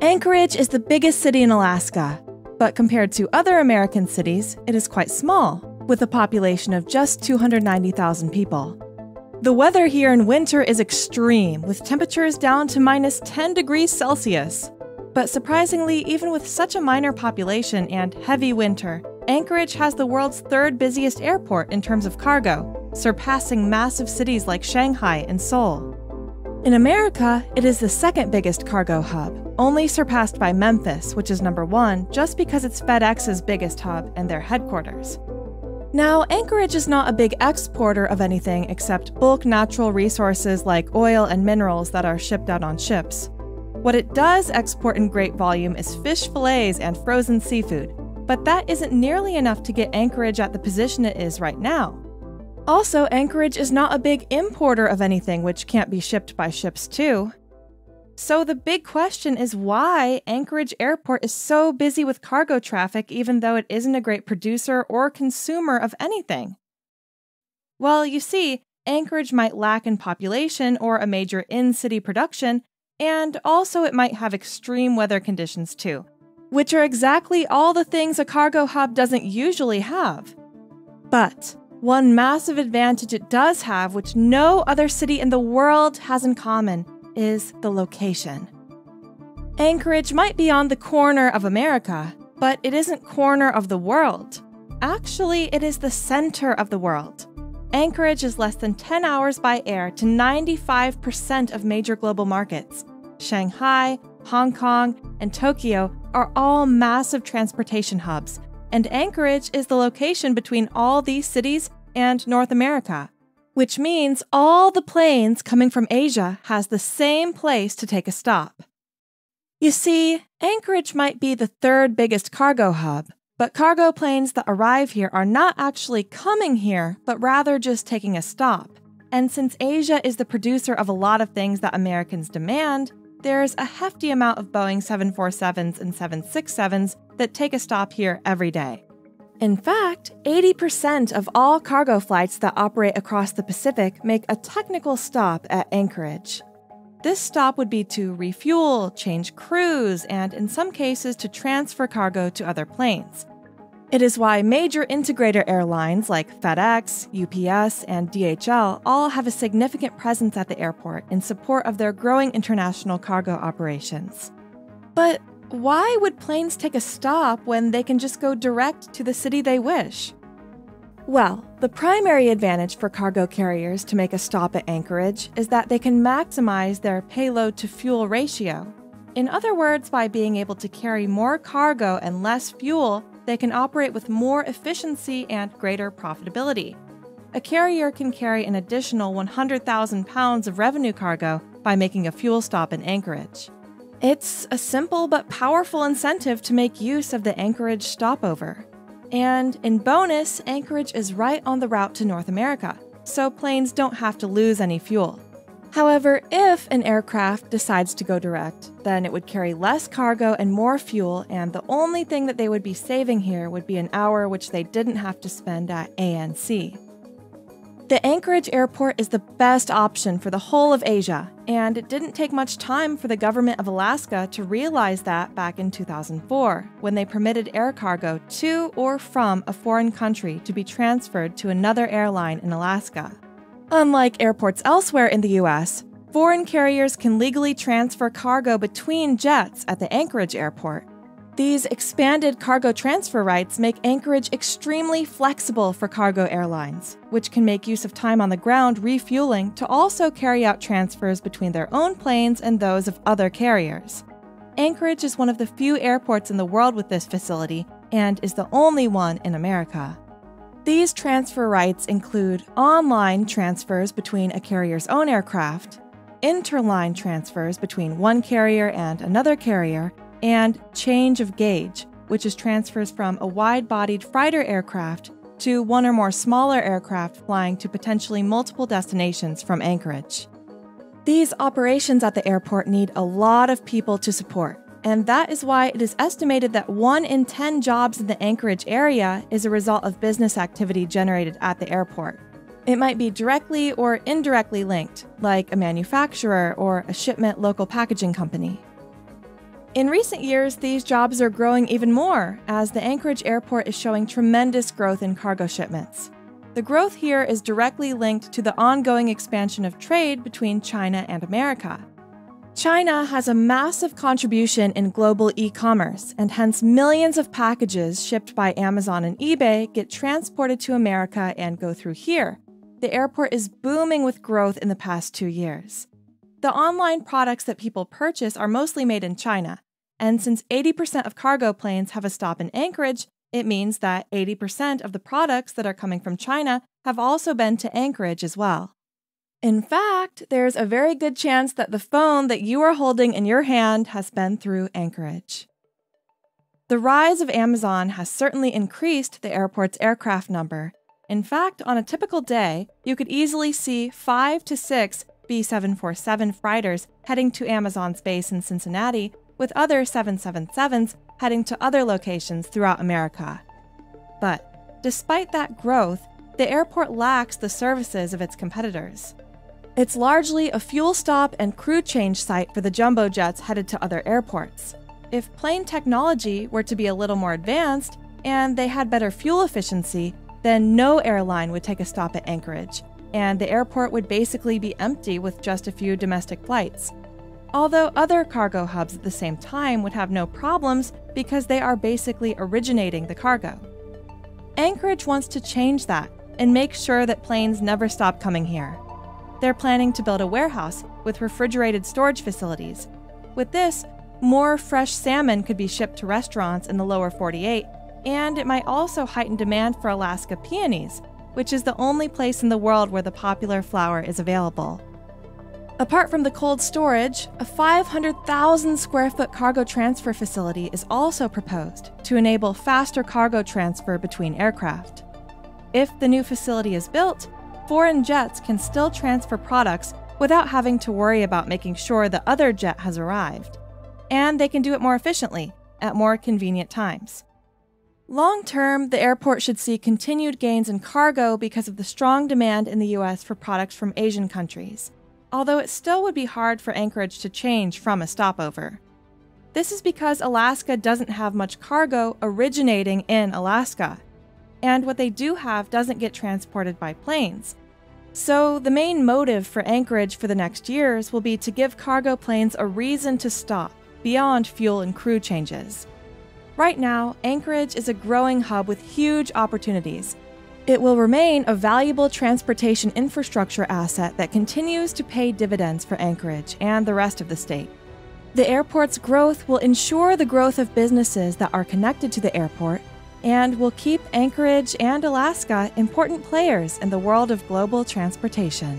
Anchorage is the biggest city in Alaska, but compared to other American cities, it is quite small, with a population of just 290,000 people. The weather here in winter is extreme, with temperatures down to minus 10 degrees Celsius. But surprisingly, even with such a minor population and heavy winter, Anchorage has the world's third busiest airport in terms of cargo, surpassing massive cities like Shanghai and Seoul. In America, it is the second biggest cargo hub, only surpassed by Memphis, which is number 1 just because it's FedEx's biggest hub and their headquarters. Now, Anchorage is not a big exporter of anything except bulk natural resources like oil and minerals that are shipped out on ships. What it does export in great volume is fish fillets and frozen seafood, but that isn't nearly enough to get Anchorage at the position it is right now. Also, Anchorage is not a big importer of anything which can't be shipped by ships too. So the big question is why Anchorage Airport is so busy with cargo traffic even though it isn't a great producer or consumer of anything. Well, you see, Anchorage might lack in population or a major in-city production, and also it might have extreme weather conditions too, which are exactly all the things a cargo hub doesn't usually have. But one massive advantage it does have, which no other city in the world has in common, is the location. Anchorage might be on the corner of America, but it isn't corner of the world. Actually, it is the center of the world. Anchorage is less than 10 hours by air to 95% of major global markets. Shanghai, Hong Kong, and Tokyo are all massive transportation hubs, and Anchorage is the location between all these cities and North America, which means all the planes coming from Asia has the same place to take a stop. You see, Anchorage might be the third biggest cargo hub, but cargo planes that arrive here are not actually coming here, but rather just taking a stop. And since Asia is the producer of a lot of things that Americans demand, there's a hefty amount of Boeing 747s and 767s that take a stop here every day. In fact, 80% of all cargo flights that operate across the Pacific make a technical stop at Anchorage. This stop would be to refuel, change crews, and in some cases to transfer cargo to other planes. It is why major integrator airlines like FedEx, UPS, and DHL all have a significant presence at the airport in support of their growing international cargo operations. But why would planes take a stop when they can just go direct to the city they wish? Well, the primary advantage for cargo carriers to make a stop at Anchorage is that they can maximize their payload-to-fuel ratio. In other words, by being able to carry more cargo and less fuel, they can operate with more efficiency and greater profitability. A carrier can carry an additional 100,000 pounds of revenue cargo by making a fuel stop in Anchorage. It's a simple but powerful incentive to make use of the Anchorage stopover. And in bonus, Anchorage is right on the route to North America, so planes don't have to lose any fuel. However, if an aircraft decides to go direct, then it would carry less cargo and more fuel, and the only thing that they would be saving here would be an hour which they didn't have to spend at ANC. The Anchorage airport is the best option for the whole of Asia, and it didn't take much time for the government of Alaska to realize that back in 2004, when they permitted air cargo to or from a foreign country to be transferred to another airline in Alaska. Unlike airports elsewhere in the US, foreign carriers can legally transfer cargo between jets at the Anchorage airport. These expanded cargo transfer rights make Anchorage extremely flexible for cargo airlines, which can make use of time on the ground refueling to also carry out transfers between their own planes and those of other carriers. Anchorage is one of the few airports in the world with this facility and is the only one in America. These transfer rights include online transfers between a carrier's own aircraft, interline transfers between one carrier and another carrier, and change of gauge, which is transfers from a wide-bodied freighter aircraft to one or more smaller aircraft flying to potentially multiple destinations from Anchorage. These operations at the airport need a lot of people to support, and that is why it is estimated that 1 in 10 jobs in the Anchorage area is a result of business activity generated at the airport. It might be directly or indirectly linked, like a manufacturer or a shipment local packaging company. In recent years, these jobs are growing even more as the Anchorage airport is showing tremendous growth in cargo shipments. The growth here is directly linked to the ongoing expansion of trade between China and America. China has a massive contribution in global e-commerce, and hence millions of packages shipped by Amazon and eBay get transported to America and go through here. The airport is booming with growth in the past 2 years. The online products that people purchase are mostly made in China, and since 80% of cargo planes have a stop in Anchorage, it means that 80% of the products that are coming from China have also been to Anchorage as well. In fact, there's a very good chance that the phone that you are holding in your hand has been through Anchorage. The rise of Amazon has certainly increased the airport's aircraft number. In fact, on a typical day, you could easily see 5 to 6 B747 freighters heading to Amazon's base in Cincinnati, with other 777s heading to other locations throughout America. But despite that growth, the airport lacks the services of its competitors. It's largely a fuel stop and crew change site for the jumbo jets headed to other airports. If plane technology were to be a little more advanced and they had better fuel efficiency, then no airline would take a stop at Anchorage, and the airport would basically be empty with just a few domestic flights. Although other cargo hubs at the same time would have no problems because they are basically originating the cargo. Anchorage wants to change that and make sure that planes never stop coming here. They're planning to build a warehouse with refrigerated storage facilities. With this, more fresh salmon could be shipped to restaurants in the lower 48, and it might also heighten demand for Alaska peonies, which is the only place in the world where the popular flower is available. Apart from the cold storage, a 500,000 square foot cargo transfer facility is also proposed to enable faster cargo transfer between aircraft. If the new facility is built, foreign jets can still transfer products without having to worry about making sure the other jet has arrived. And they can do it more efficiently, at more convenient times. Long term, the airport should see continued gains in cargo because of the strong demand in the US for products from Asian countries, although it still would be hard for Anchorage to change from a stopover. This is because Alaska doesn't have much cargo originating in Alaska, and what they do have doesn't get transported by planes. So the main motive for Anchorage for the next years will be to give cargo planes a reason to stop, beyond fuel and crew changes. Right now, Anchorage is a growing hub with huge opportunities. It will remain a valuable transportation infrastructure asset that continues to pay dividends for Anchorage and the rest of the state. The airport's growth will ensure the growth of businesses that are connected to the airport and will keep Anchorage and Alaska important players in the world of global transportation.